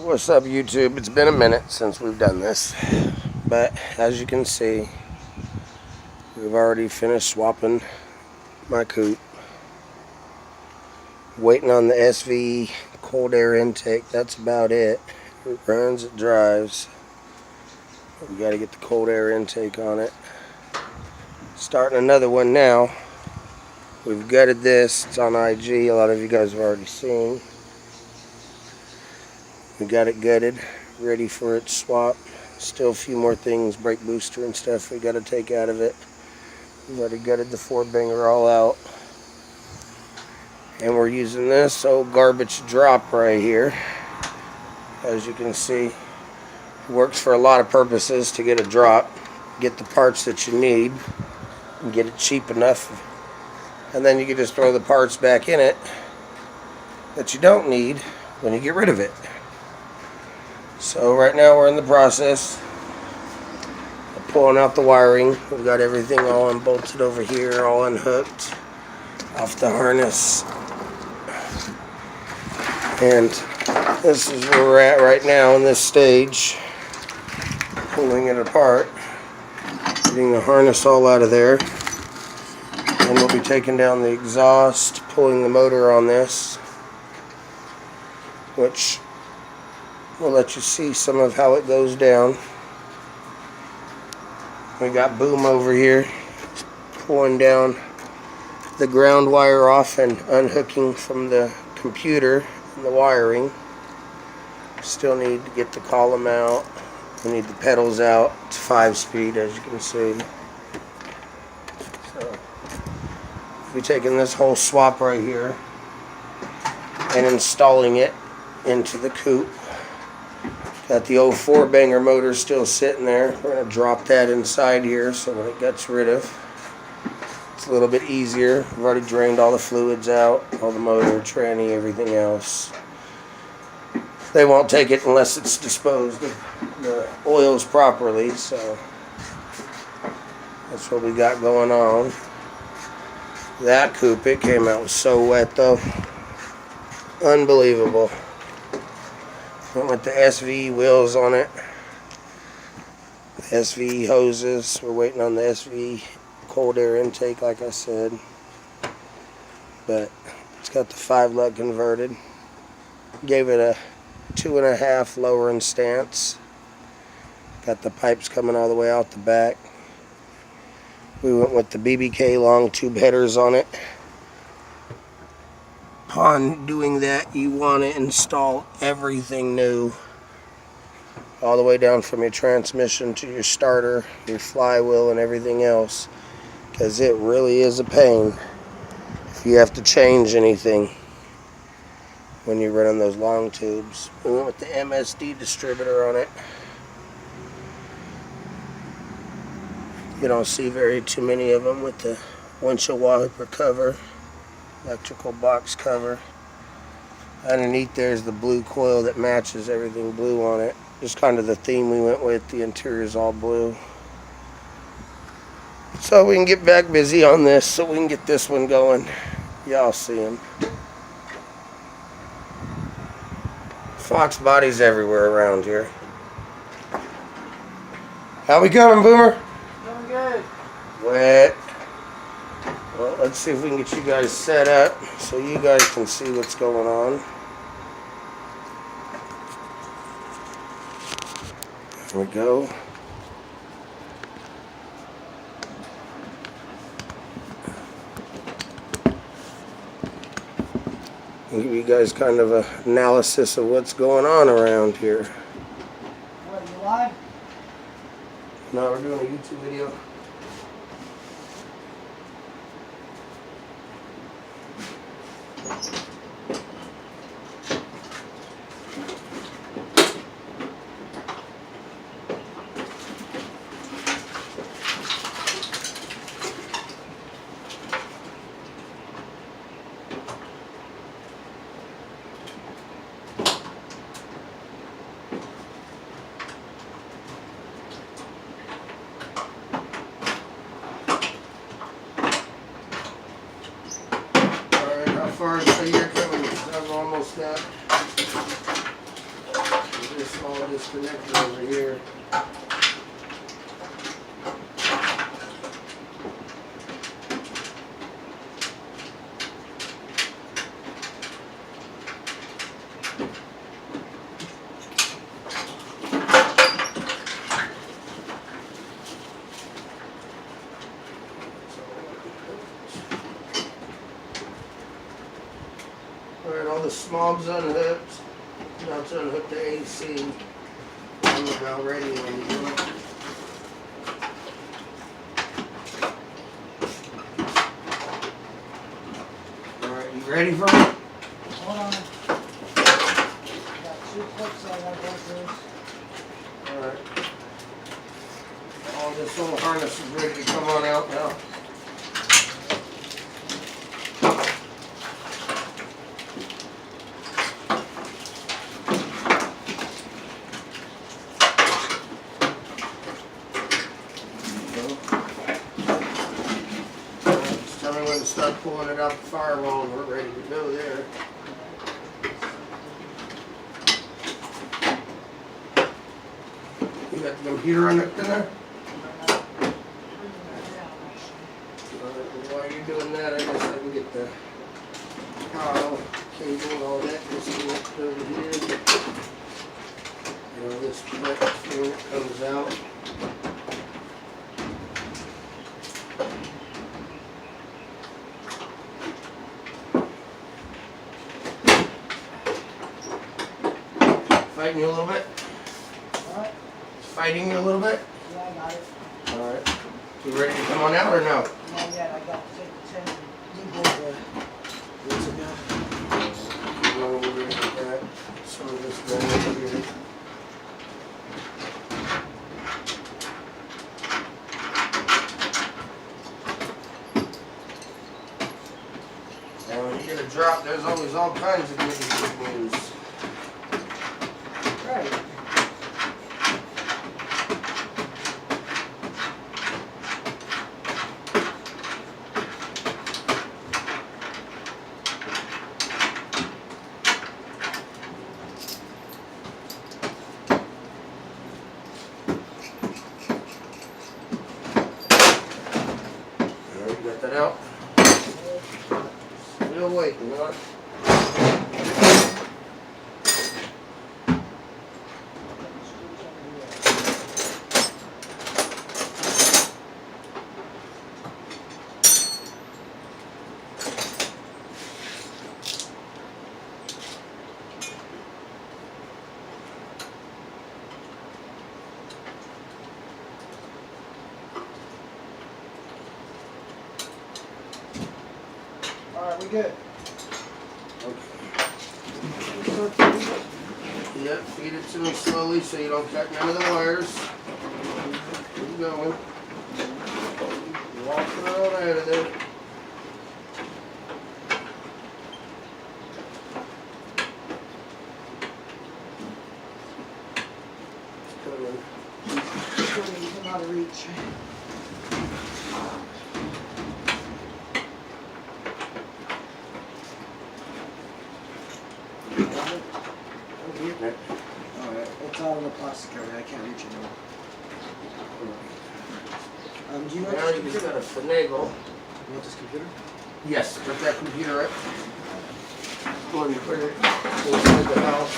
What's up, YouTube? It's been a minute since we've done this, but as you can see, we've already finished swapping my coupe. Waiting on the SV cold air intake. That's about it. It runs, it drives. We got to get the cold air intake on it. Starting another one now. We've gutted this. It's on IG. A lot of you guys have already seen. We got it gutted, ready for its swap. Still a few more things, brake booster and stuff we got to take out of it. We've already gutted the 4-banger all out. And we're using this old garbage drop right here. As you can see, it works for a lot of purposes to get a drop. Get the parts that you need and get it cheap enough. And then you can just throw the parts back in it that you don't need when you get rid of it. So right now we're in the process of pulling out the wiring. We've got everything all unbolted over here, all unhooked off the harness. And this is where we're at right now in this stage. Pulling it apart, getting the harness all out of there. And we'll be taking down the exhaust, pulling the motor on this, which we'll let you see some of how it goes down. We got Boom over here pulling down the ground wire off and unhooking from the computer and the wiring. Still need to get the column out. We need the pedals out. It's 5-speed, as you can see. So we're taking this whole swap right here and installing it into the coupe. Got the old 4-banger motor still sitting there. We're going to drop that inside here so when it gets rid of, it's a little bit easier. We've already drained all the fluids out, all the motor, tranny, everything else. They won't take it unless it's disposed of the oils properly, so that's what we got going on. That coupe, it came out so wet though. Unbelievable. Went with the SV wheels on it. The SV hoses. We're waiting on the SV cold air intake, like I said. But it's got the 5-lug converted. Gave it a 2.5 lowering stance. Got the pipes coming all the way out the back. We went with the BBK long tube headers on it. Upon doing that, you want to install everything new, all the way down from your transmission to your starter, your flywheel, and everything else, because it really is a pain if you have to change anything when you're running those long tubes. We went with the MSD distributor on it. You don't see too many of them with the windshield wiper cover. Electrical box cover. Underneath there's the blue coil that matches everything blue on it. Just kind of the theme we went with. The interior's all blue. So we can get back busy on this so we can get this one going. Y'all see them. Fox bodies everywhere around here. How we coming, Boomer? Doing good. Wet. Well, let's see if we can get you guys set up so you guys can see what's going on. There we go. I'll give you guys kind of an analysis of what's going on around here. What, you live? No, we're doing a YouTube video. small disconnector over here. Alright, all the smog's unhooked. Now to unhook the AC. I'm about ready when you do it. Alright, you ready for it? Hold on. Got 2 clips I gotta go through. Alright. All this little harness is ready to come on out now. Tell me when to start pulling it out the firewall and we're ready to go there. You got the computer on it there? While you're doing that, I guess I can get the power cable and all that disconnected over here. You know, this clip when it comes out. Fighting you a little bit? What? Fighting you a little bit? Yeah, I got it. Alright. You ready to come on out or no? Not yet. I got 10 new board years ago. Come on over here with that. Some of this down over here. And when you get a drop, there's always all kinds of good news. Right. Alright, you got that out? Still waiting, huh? Alright, we good. Yep, feed it to me slowly so you don't cut none of the wires. Keep going. Walk it all out of there. It's coming. It's out of reach. I'm getting it. Alright, it's out of the plastic area. I can't reach it anymore. Do you know Now this you just computer? gotta finagle. You want this computer? Yes, put that computer right. Go and put it inside the house.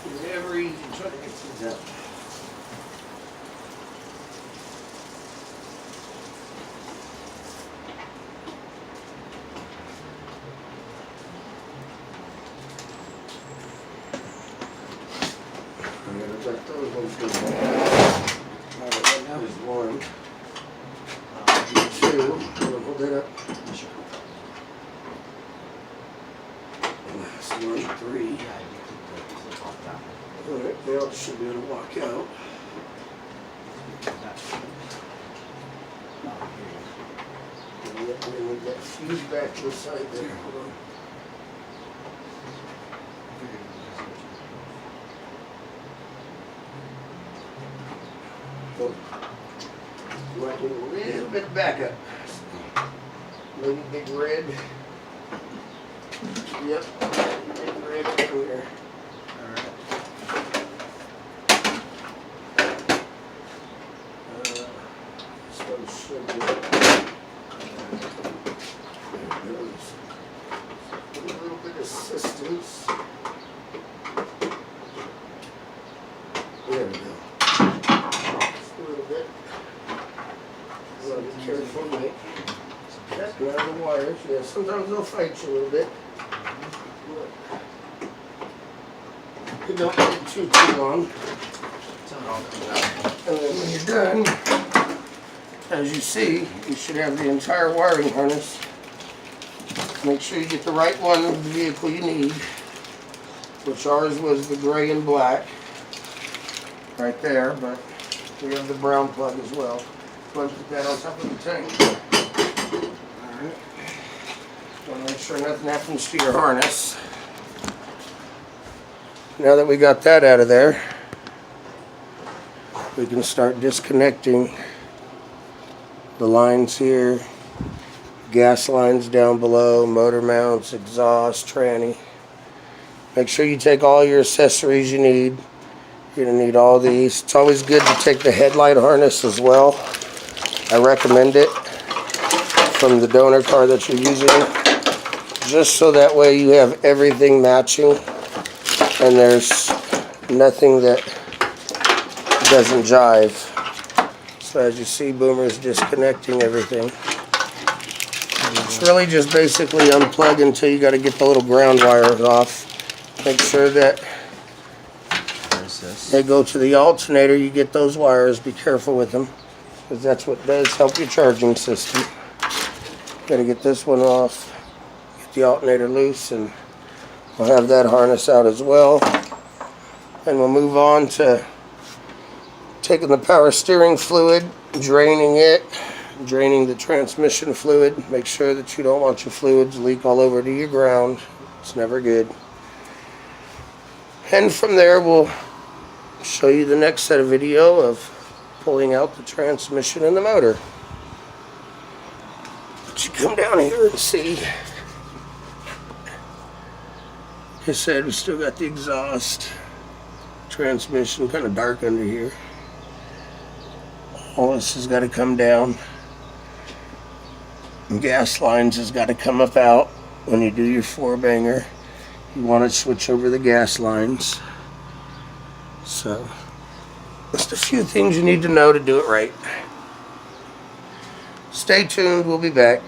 It's never easy trying to get things out. I'm gonna let those ones go. Alright, right now. There's one. Two. Hold it up. Sure. Last one, three. Yeah, you keep the clip off that one. Alright, now it should be able to walk out. That. Oh, here you go. And yet we need that fuse back inside there. Hold on. Figured it was. You might need a little bit of backup. Maybe big red. Yep, big red clear. Should be. A little bit of assistance. There we go. Just a little bit. You want to be careful, mate. That's not the wires. Yeah, sometimes they'll fight you a little bit. You don't get too long. And then when you're done, as you see, you should have the entire wiring harness. Make sure you get the right one of the vehicle you need, which ours was the gray and black, right there, but we have the brown plug as well. Want to put that on top of the tank. Alright. Want to make sure nothing happens to your harness. Now that we got that out of there, we can start disconnecting the lines here, gas lines down below, motor mounts, exhaust, tranny. Make sure you take all your accessories you need. You're going to need all these. It's always good to take the headlight harness as well. I recommend it from the donor car that you're using, just so that way you have everything matching and there's nothing that doesn't jive. So as you see, Boomer's disconnecting everything. It's really just basically unplug until you got to get the little ground wires off. Make sure that they go to the alternator. You get those wires. Be careful with them, because that's what does help your charging system. Got to get this one off, get the alternator loose, and we'll have that harness out as well. And we'll move on to taking the power steering fluid, draining it, draining the transmission fluid. Make sure that you don't want your fluids leak all over to your ground. It's never good. And from there, we'll show you the next set of video of pulling out the transmission and the motor. But you come down here and see, like I said, we still got the exhaust, transmission kind of dark under here. All this has got to come down. And gas lines has got to come up out when you do your 4-banger. You want to switch over the gas lines. So, just a few things you need to know to do it right. Stay tuned, we'll be back.